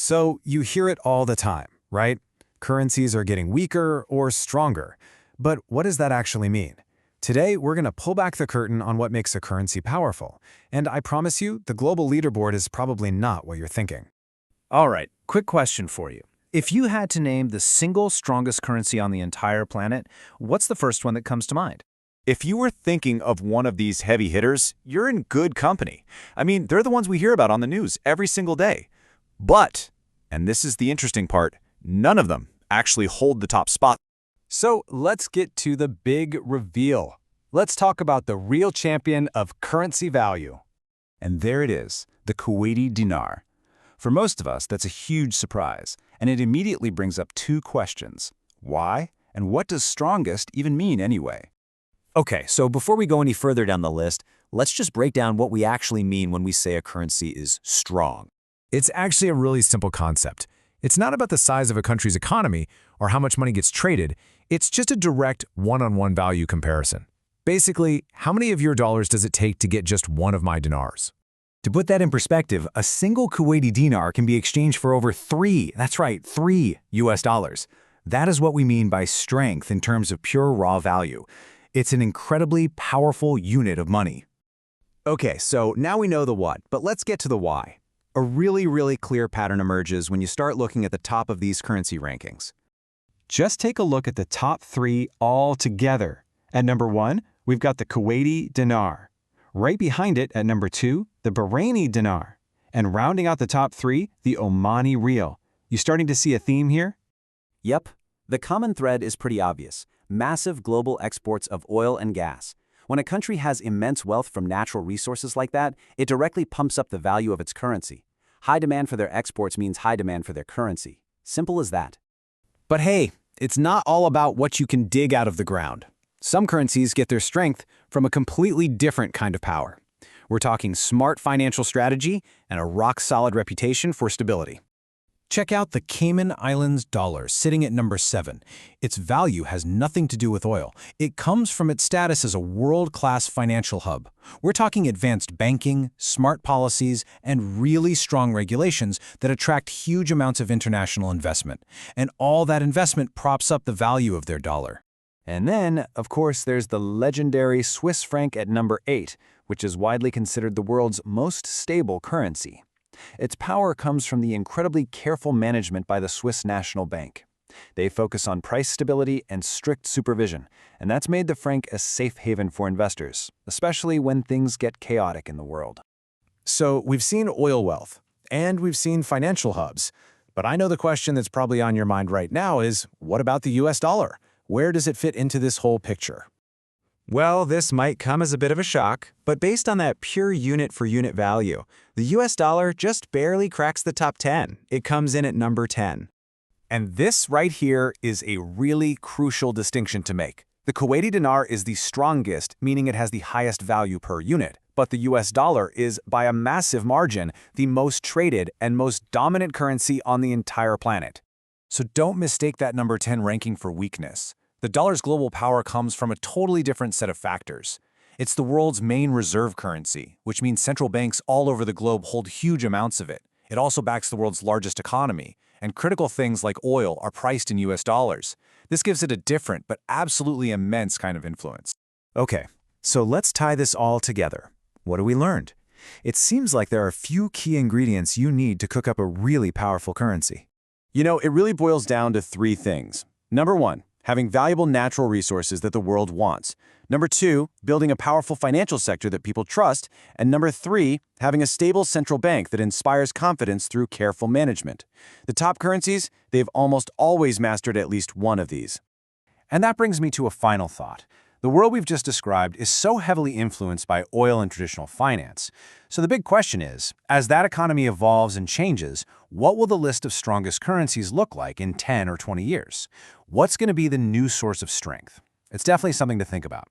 So you hear it all the time, right? Currencies are getting weaker or stronger. But what does that actually mean? Today, we're going to pull back the curtain on what makes a currency powerful. And I promise you, the global leaderboard is probably not what you're thinking. All right, quick question for you. If you had to name the single strongest currency on the entire planet, what's the first one that comes to mind? If you were thinking of one of these heavy hitters, you're in good company. I mean, they're the ones we hear about on the news every single day. But, and this is the interesting part, none of them actually hold the top spot. So let's get to the big reveal. Let's talk about the real champion of currency value. And there it is, the Kuwaiti Dinar. For most of us, that's a huge surprise, and it immediately brings up two questions. Why? And what does strongest even mean anyway? Okay, so before we go any further down the list, let's just break down what we actually mean when we say a currency is strong. It's actually a really simple concept. It's not about the size of a country's economy or how much money gets traded. It's just a direct one-on-one value comparison. Basically, how many of your dollars does it take to get just one of my dinars? To put that in perspective, a single Kuwaiti dinar can be exchanged for over three US dollars. That is what we mean by strength in terms of pure raw value. It's an incredibly powerful unit of money. Okay, so now we know the what, but let's get to the why. A really clear pattern emerges when you start looking at the top of these currency rankings. Just take a look at the top three all together. At number 1, we've got the Kuwaiti Dinar. Right behind it, at number 2, the Bahraini Dinar. And rounding out the top 3, the Omani Rial. You starting to see a theme here? Yep, the common thread is pretty obvious. Massive global exports of oil and gas. When a country has immense wealth from natural resources like that, it directly pumps up the value of its currency. High demand for their exports means high demand for their currency. Simple as that. But hey, it's not all about what you can dig out of the ground. Some currencies get their strength from a completely different kind of power. We're talking smart financial strategy and a rock-solid reputation for stability. Check out the Cayman Islands dollar sitting at number 7. Its value has nothing to do with oil. It comes from its status as a world-class financial hub. We're talking advanced banking, smart policies, and really strong regulations that attract huge amounts of international investment. And all that investment props up the value of their dollar. And then, of course, there's the legendary Swiss franc at number 8, which is widely considered the world's most stable currency. Its power comes from the incredibly careful management by the Swiss National Bank. They focus on price stability and strict supervision, and that's made the franc a safe haven for investors, especially when things get chaotic in the world. So we've seen oil wealth, and we've seen financial hubs. But I know the question that's probably on your mind right now is, what about the US dollar? Where does it fit into this whole picture? Well, this might come as a bit of a shock, but based on that pure unit-for-unit value, the US dollar just barely cracks the top 10. It comes in at number 10. And this right here is a really crucial distinction to make. The Kuwaiti dinar is the strongest, meaning it has the highest value per unit, but the US dollar is, by a massive margin, the most traded and most dominant currency on the entire planet. So don't mistake that number 10 ranking for weakness. The dollar's global power comes from a totally different set of factors. It's the world's main reserve currency, which means central banks all over the globe hold huge amounts of it. It also backs the world's largest economy, and critical things like oil are priced in US dollars. This gives it a different but absolutely immense kind of influence. Okay, so let's tie this all together. What have we learned? It seems like there are a few key ingredients you need to cook up a really powerful currency. You know, it really boils down to 3 things. Number 1, having valuable natural resources that the world wants. Number 2, building a powerful financial sector that people trust. And number 3, having a stable central bank that inspires confidence through careful management. The top currencies, they've almost always mastered at least one of these. And that brings me to a final thought. The world we've just described is so heavily influenced by oil and traditional finance. So the big question is, as that economy evolves and changes, what will the list of strongest currencies look like in 10 or 20 years? What's going to be the new source of strength? It's definitely something to think about.